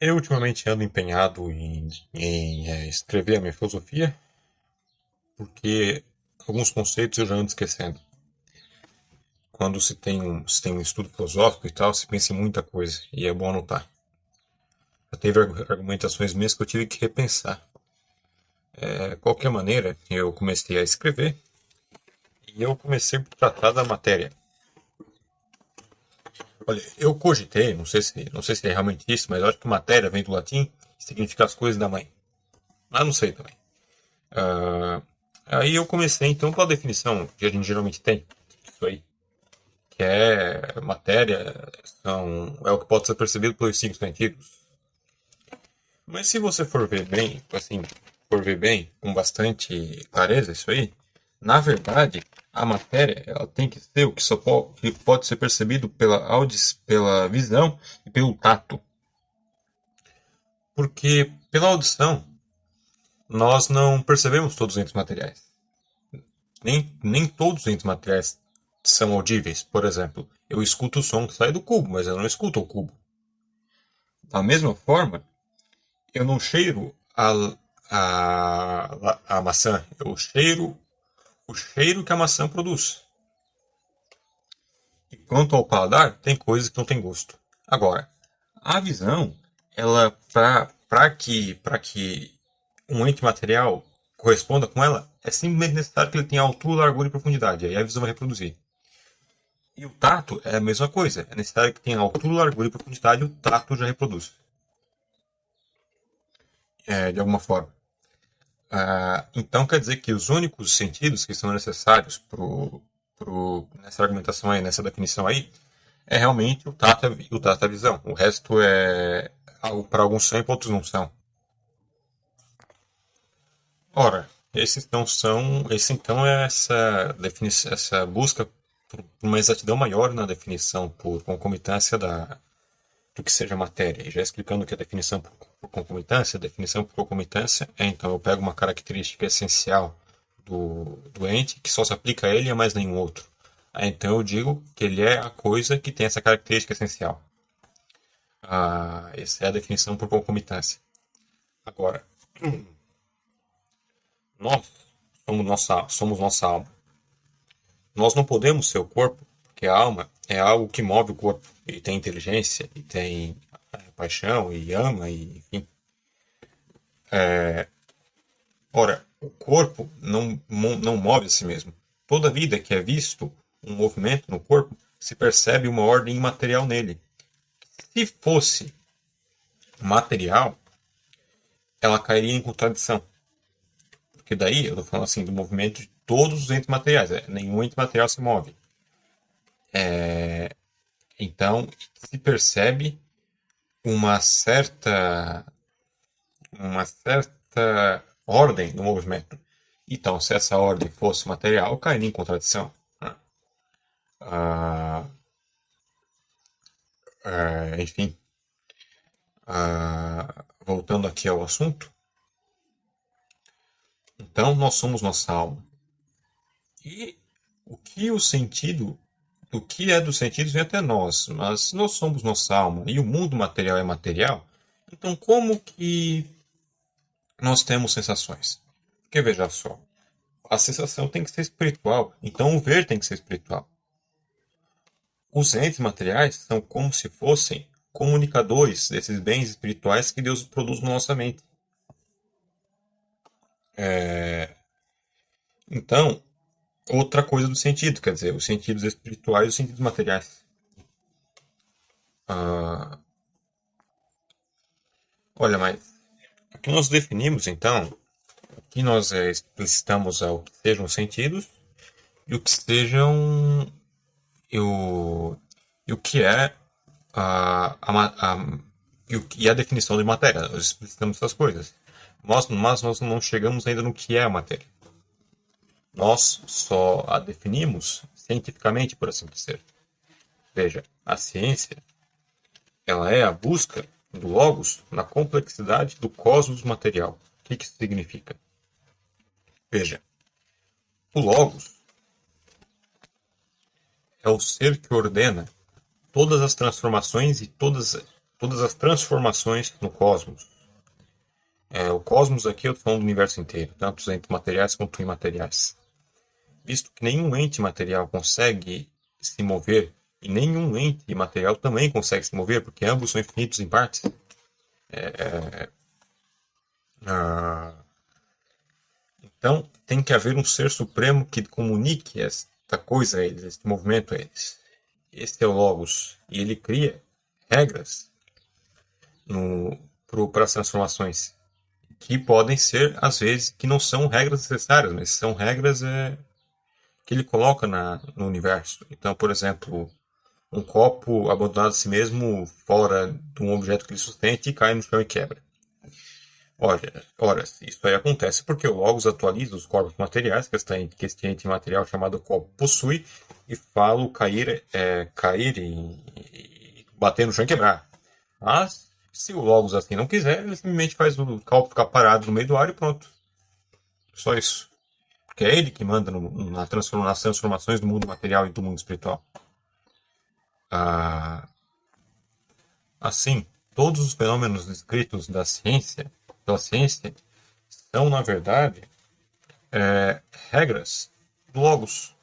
Eu ultimamente ando empenhado em escrever a minha filosofia, porque alguns conceitos eu já ando esquecendo. Quando se tem um estudo filosófico e tal, se pensa em muita coisa, e é bom anotar. Já teve argumentações minhas que eu tive que repensar. De qualquer maneira, eu comecei a escrever, e eu comecei por tratar da matéria. Olha, eu cogitei, não sei se é realmente isso, mas eu acho que matéria vem do latim e significa as coisas da mãe. Mas não sei também. Ah, Aí eu comecei então pela definição que a gente geralmente tem, isso aí, que é matéria, é o que pode ser percebido pelos cinco sentidos. Mas se você for ver bem, assim, com bastante clareza isso aí, na verdade, a matéria ela tem que ser o que que pode ser percebido pela visão e pelo tato. Porque pela audição, nós não percebemos todos os entes materiais. Nem todos os entes materiais são audíveis. Por exemplo, eu escuto o som que sai do cubo, mas eu não escuto o cubo. Da mesma forma, eu não cheiro a maçã, eu cheiro o cheiro que a maçã produz. E quanto ao paladar, tem coisas que não tem gosto. Agora, a visão, ela para que um ente material corresponda com ela, é simplesmente necessário que ele tenha altura, largura e profundidade. Aí a visão vai reproduzir. E o tato é a mesma coisa. É necessário que tenha altura, largura e profundidade, e o tato já reproduz. De alguma forma. Então quer dizer que os únicos sentidos que são necessários nessa argumentação aí, nessa definição aí, é realmente o tato e a visão. O resto para alguns são e para outros não são. Ora, esse então é essa busca por uma exatidão maior na definição por concomitância do que seja matéria. E já explicando o que é definição por concomitância, a definição por concomitância é, então, eu pego uma característica essencial do ente que só se aplica a ele e a mais nenhum outro. Aí, então eu digo que ele é a coisa que tem essa característica essencial. Essa é a definição por concomitância. Agora, nós somos nossa alma. Nós não podemos ser o corpo, porque a alma é algo que move o corpo. E tem inteligência, e tem paixão, e ama, e enfim. Ora, o corpo não move a si mesmo. Toda vida que é visto um movimento no corpo, se percebe uma ordem imaterial nele. Se fosse material, ela cairia em contradição. Porque daí, eu estou falando assim, do movimento de todos os entes materiais. Nenhum ente material se move. Então, se percebe uma certa, uma certa ordem no movimento. Então, se essa ordem fosse material, cairia em contradição. Né? Ah, Enfim, voltando aqui ao assunto, então nós somos nossa alma. E o que o sentido, o que é dos sentidos vem até nós, mas nós somos nossa alma e o mundo material é material, então como que nós temos sensações? Porque veja só, a sensação tem que ser espiritual, então o ver tem que ser espiritual. Os entes materiais são como se fossem comunicadores desses bens espirituais que Deus produz na nossa mente. Então, outra coisa do sentido, quer dizer, os sentidos espirituais e os sentidos materiais. Ah, Olha, mas o que nós definimos, então, o que nós explicitamos ao que sejam os sentidos e o que sejam e o que é e a definição de matéria. Nós explicitamos essas coisas. Mas nós não chegamos ainda no que é a matéria. Nós só a definimos cientificamente, por assim dizer. Veja, a ciência ela é a busca do logos na complexidade do cosmos material. O que isso significa? Veja, o logos é o ser que ordena todas as transformações e todas as transformações no cosmos. O cosmos aqui eu estou falando do universo inteiro, tanto os entes materiais quanto imateriais. Visto que nenhum ente material consegue se mover, e nenhum ente imaterial também consegue se mover, porque ambos são infinitos em partes. Então, tem que haver um ser supremo que comunique esta coisa a eles, este movimento a eles. Este é o Logos, e ele cria regras para as transformações, que podem ser, às vezes, que não são regras necessárias, mas são regras que ele coloca no universo. Então, por exemplo, um copo abandonado a si mesmo fora de um objeto que ele sustenta e cai no chão e quebra. Ora, isso aí acontece porque o Logos atualiza os corpos materiais que este ente material chamado copo possui e fala o cair e bater no chão e quebrar. Mas, se o Logos assim não quiser, ele simplesmente faz o copo ficar parado no meio do ar e pronto. Só isso. Porque é ele que manda nas transformações do mundo material e do mundo espiritual. Assim, todos os fenômenos descritos pela ciência, são, na verdade, regras do Logos.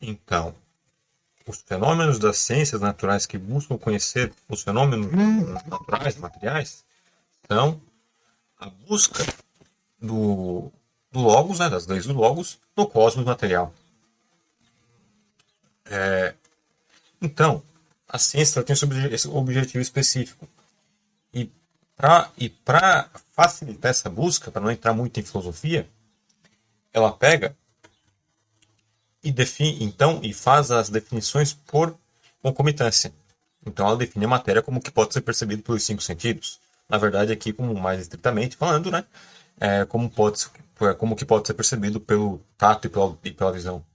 Então, os fenômenos das ciências naturais que buscam conhecer os fenômenos naturais, materiais, são a busca do Logos, das leis do Logos, no cosmos material. Então, a ciência tem esse objetivo específico. E para facilitar essa busca, para não entrar muito em filosofia, ela pega e define, então, e faz as definições por concomitância. Então, ela define a matéria como que pode ser percebido pelos 5 sentidos. Na verdade, aqui, como mais estritamente falando, né, como que pode ser percebido pelo tato e pela visão.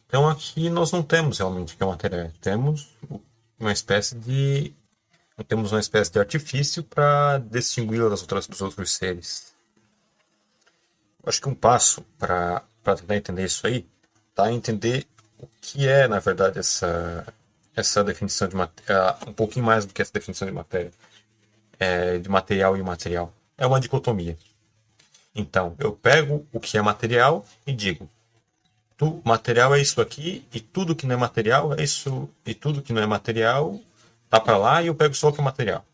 Então aqui nós não temos realmente o que é matéria, temos uma espécie de artifício para distingui-la dos outros seres. Eu acho que um passo para tentar entender isso aí está em entender o que é, na verdade, essa definição de matéria, um pouquinho mais do que essa definição de matéria, de material e imaterial. É uma dicotomia. Então, eu pego o que é material e digo: material é isso aqui, e tudo que não é material é isso, e tudo que não é material tá para lá, e eu pego só o que é material.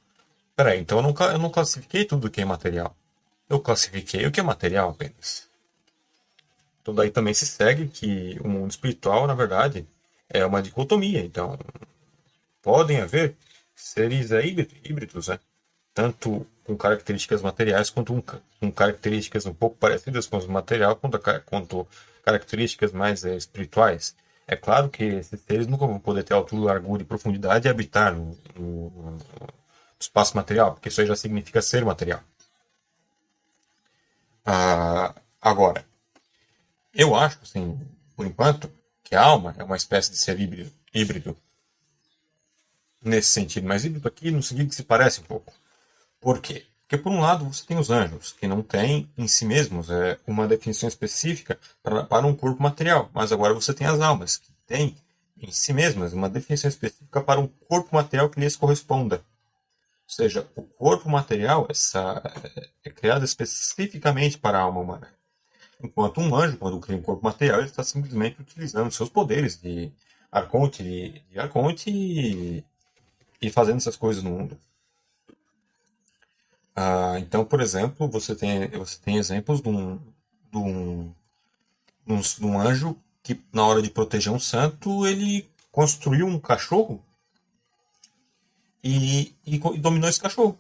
Peraí, então eu não classifiquei tudo que é material. Eu classifiquei o que é material apenas. Então daí também se segue que o mundo espiritual, na verdade, é uma dicotomia. Então, podem haver seres híbridos, né? Tanto com características materiais quanto com características um pouco parecidas com os material, quanto características mais espirituais. É claro que esses seres nunca vão poder ter altura, largura e profundidade e habitar no espaço material, porque isso aí já significa ser material. Agora, eu acho, assim, por enquanto, que a alma é uma espécie de ser híbrido nesse sentido, mas híbrido aqui no sentido que se parece um pouco. Por quê? Porque, por um lado, você tem os anjos, que não têm em si mesmos uma definição específica para um corpo material. Mas agora você tem as almas, que têm em si mesmas uma definição específica para um corpo material que lhes corresponda. Ou seja, o corpo material é criado especificamente para a alma humana. Enquanto um anjo, quando cria um corpo material, ele está simplesmente utilizando seus poderes de arconte, e fazendo essas coisas no mundo. Então, por exemplo, você tem exemplos de um anjo que, na hora de proteger um santo, ele construiu um cachorro e dominou esse cachorro.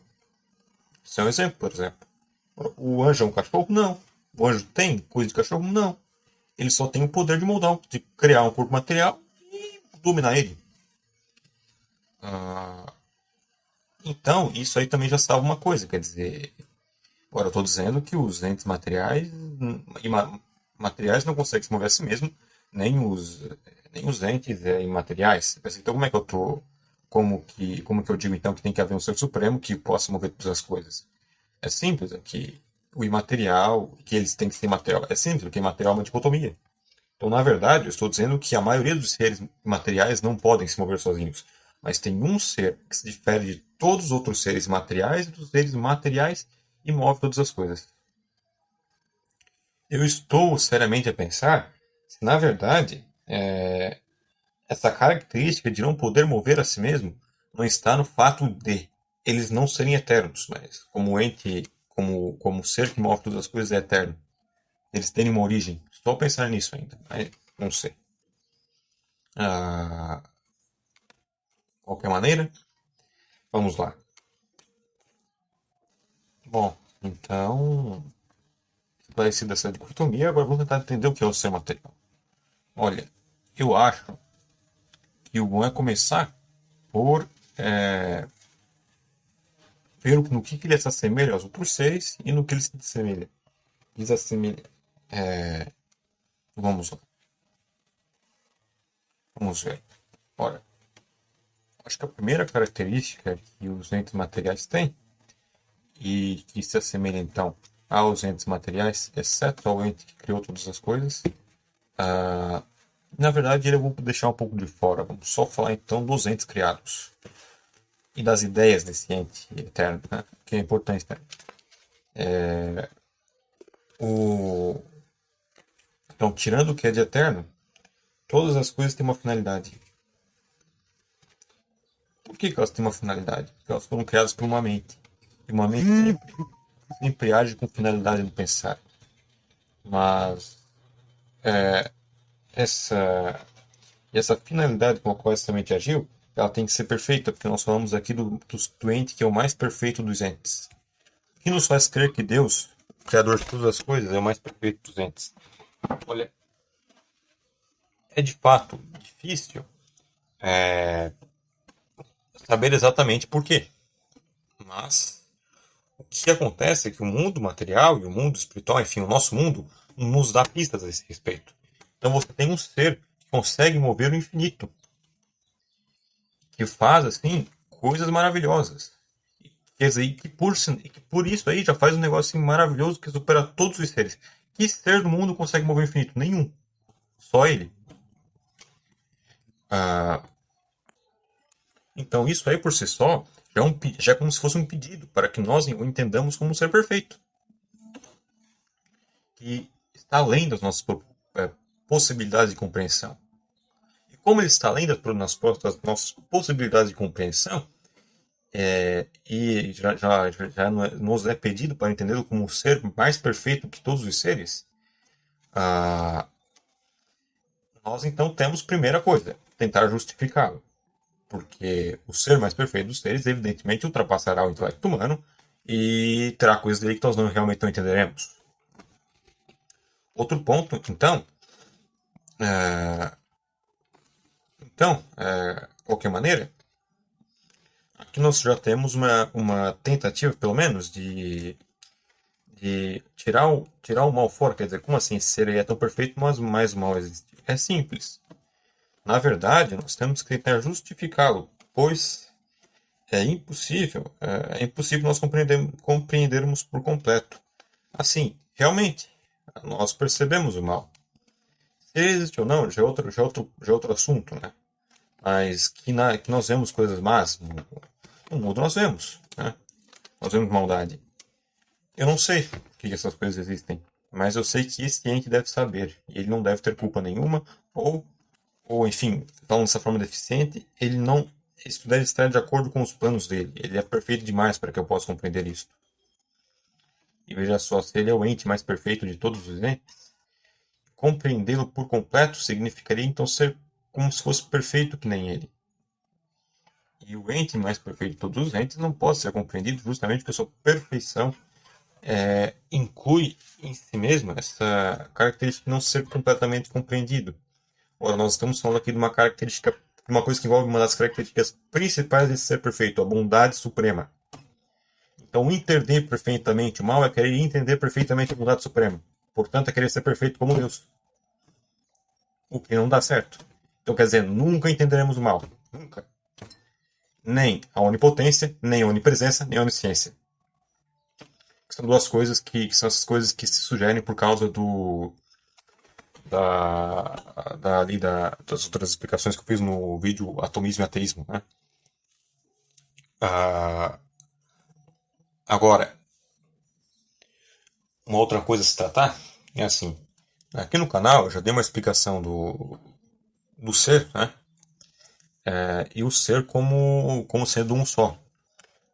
Isso é um exemplo, por exemplo. O anjo é um cachorro? Não. O anjo tem coisa de cachorro? Não. Ele só tem o poder de criar um corpo material e dominar ele. Então, isso aí também já salva uma coisa, quer dizer... Agora, eu estou dizendo que os entes materiais não conseguem se mover a si mesmo, nem os entes imateriais. Então, como é que eu estou... Como que eu digo, então, que tem que haver um ser supremo que possa mover todas as coisas? É simples, é que o imaterial, que eles têm que ser material. É simples, porque material é uma dicotomia. Então, na verdade, eu estou dizendo que a maioria dos seres materiais não podem se mover sozinhos. Mas tem um ser que se difere de todos os outros seres materiais e dos seres materiais e move todas as coisas. Eu estou seriamente a pensar se, na verdade, essa característica de não poder mover a si mesmo não está no fato de eles não serem eternos, mas como ente, como ser que move todas as coisas é eterno. Eles terem uma origem. Estou a pensar nisso ainda, mas não sei. De qualquer maneira, vamos lá. Bom, então, esclarecida essa dicotomia, agora vamos tentar entender o que é o ser material. Olha, eu acho que o bom é começar por ver no que ele se assemelha aos outros seres e no que ele se assemelha. Desassemelha. Vamos lá. Vamos ver. Ora, acho que a primeira característica que os entes materiais têm e que se assemelha então aos entes materiais, exceto ao ente que criou todas as coisas, na verdade eu vou deixar um pouco de fora. Vamos só falar então dos entes criados e das ideias desse ente eterno, né? Que é importante. Né? Então, tirando o que é de eterno, todas as coisas têm uma finalidade. Por que elas têm uma finalidade? Porque elas foram criadas por uma mente. E uma mente sempre age com finalidade no pensar. Mas essa finalidade com a qual essa mente agiu, ela tem que ser perfeita, porque nós falamos aqui do ente que é o mais perfeito dos entes. O que nos faz crer que Deus, o Criador de todas as coisas, é o mais perfeito dos entes? Olha, é de fato difícil saber exatamente por quê. Mas o que acontece é que o mundo material e o mundo espiritual, enfim, o nosso mundo, nos dá pistas a esse respeito. Então você tem um ser que consegue mover o infinito, que faz, assim, coisas maravilhosas. Quer dizer, que por isso aí já faz um negócio assim, maravilhoso que supera todos os seres. Que ser do mundo consegue mover o infinito? Nenhum. Só ele. Então isso aí por si só já é como se fosse um pedido para que nós o entendamos como um ser perfeito. Que está além das nossas possibilidades de compreensão. E como ele está além das nossas possibilidades de compreensão, e já nos é pedido para entendê-lo como um ser mais perfeito que todos os seres, nós então temos, primeira coisa, tentar justificá-lo. Porque o ser mais perfeito dos seres, evidentemente, ultrapassará o intelecto humano e terá coisas dele que nós realmente não entenderemos. Outro ponto, então, de qualquer maneira, aqui nós já temos uma tentativa, pelo menos, de tirar o mal fora. Quer dizer, como assim? Esse ser aí é tão perfeito, mas mais o mal existe? É simples. Na verdade, nós temos que tentar justificá-lo, pois é impossível nós compreendermos por completo. Assim, realmente, nós percebemos o mal. Se ele existe ou não, já é outro assunto, né? Mas que nós vemos coisas más no mundo, nós vemos, né? Nós vemos maldade. Eu não sei por que essas coisas existem, mas eu sei que esse ente deve saber, e ele não deve ter culpa nenhuma, ou enfim, falando dessa forma deficiente, ele não. Isso deve estar de acordo com os planos dele. Ele é perfeito demais para que eu possa compreender isso. E veja só, se ele é o ente mais perfeito de todos os entes, compreendê-lo por completo significaria então ser como se fosse perfeito que nem ele. E o ente mais perfeito de todos os entes não pode ser compreendido justamente porque a sua perfeição inclui em si mesmo essa característica de não ser completamente compreendido. Ora, nós estamos falando aqui de uma característica, de uma coisa que envolve uma das características principais desse ser perfeito, a bondade suprema. Então, entender perfeitamente o mal é querer entender perfeitamente a bondade suprema. Portanto, é querer ser perfeito como Deus. O que não dá certo. Então, quer dizer, nunca entenderemos o mal. Nunca. Nem a onipotência, nem a onipresença, nem a onisciência. são duas coisas que são essas coisas que se sugerem por causa da, das outras explicações que eu fiz no vídeo Atomismo e Ateísmo, né? Ah, agora, uma outra coisa a se tratar é assim, aqui no canal eu já dei uma explicação do ser, né? E o ser como sendo um só.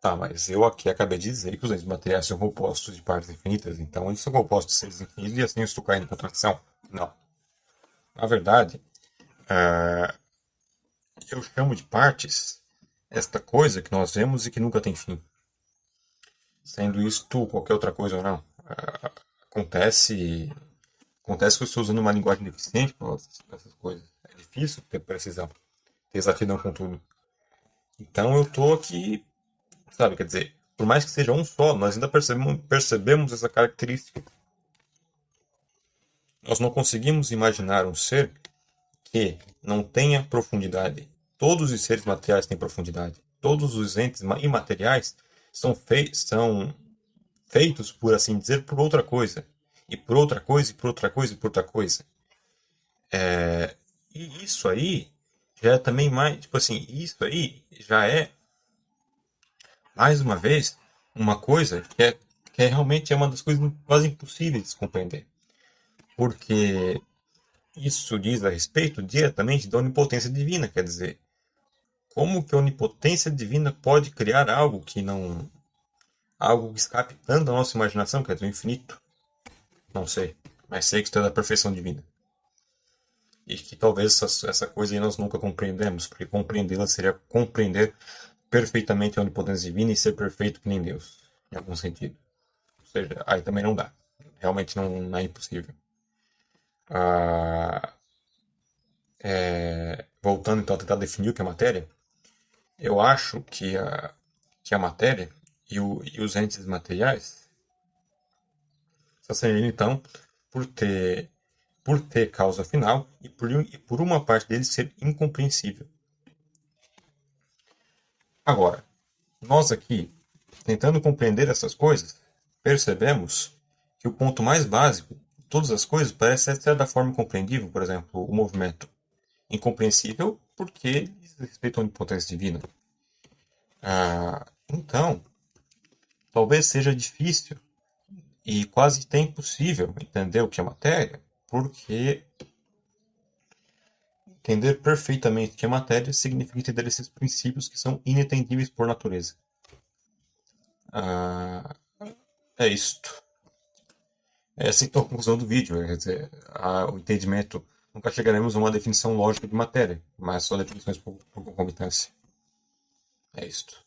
Tá, mas eu aqui acabei de dizer que os entes materiais são compostos de partes infinitas, então eles são compostos de seres infinitos e assim eu estou caindo em contradição? Não. Na verdade, eu chamo de partes esta coisa que nós vemos e que nunca tem fim. Sendo isto qualquer outra coisa ou não. Acontece, acontece que eu estou usando uma linguagem deficiente para essas coisas. É difícil ter precisão, ter exatidão com tudo. Então eu estou aqui, sabe, quer dizer, por mais que seja um só, nós ainda percebemos essa característica. Nós não conseguimos imaginar um ser que não tenha profundidade. Todos os seres materiais têm profundidade. Todos os entes imateriais são feitos, por assim dizer, por outra coisa. E por outra coisa, e por outra coisa, e por outra coisa. E isso aí já é também mais, tipo assim, isso aí já é, mais uma vez, uma coisa que realmente é uma das coisas quase impossíveis de se compreender. Porque isso diz a respeito diretamente da onipotência divina, quer dizer, como que a onipotência divina pode criar algo que escape tanto da nossa imaginação, quer dizer, o infinito? Não sei, mas sei que isso é da perfeição divina. E que talvez essa coisa aí nós nunca compreendemos, porque compreendê-la seria compreender perfeitamente a onipotência divina e ser perfeito que nem Deus, em algum sentido. Ou seja, aí também não dá. Realmente não é impossível. Voltando então a tentar definir o que é matéria, eu acho que a matéria e os entes materiais se assemelham então por ter causa final e por uma parte deles ser incompreensível. Agora, nós aqui, tentando compreender essas coisas, percebemos que o ponto mais básico de todas as coisas parece ser da forma incompreendível, por exemplo, o movimento. Incompreensível porque diz respeito à onipotência divina. Então, talvez seja difícil e quase até impossível entender o que é matéria, porque entender perfeitamente o que é matéria significa entender esses princípios que são inentendíveis por natureza. É isto. É assim a conclusão do vídeo, quer dizer, o entendimento, nunca chegaremos a uma definição lógica de matéria, mas só definições por concomitância. É isto.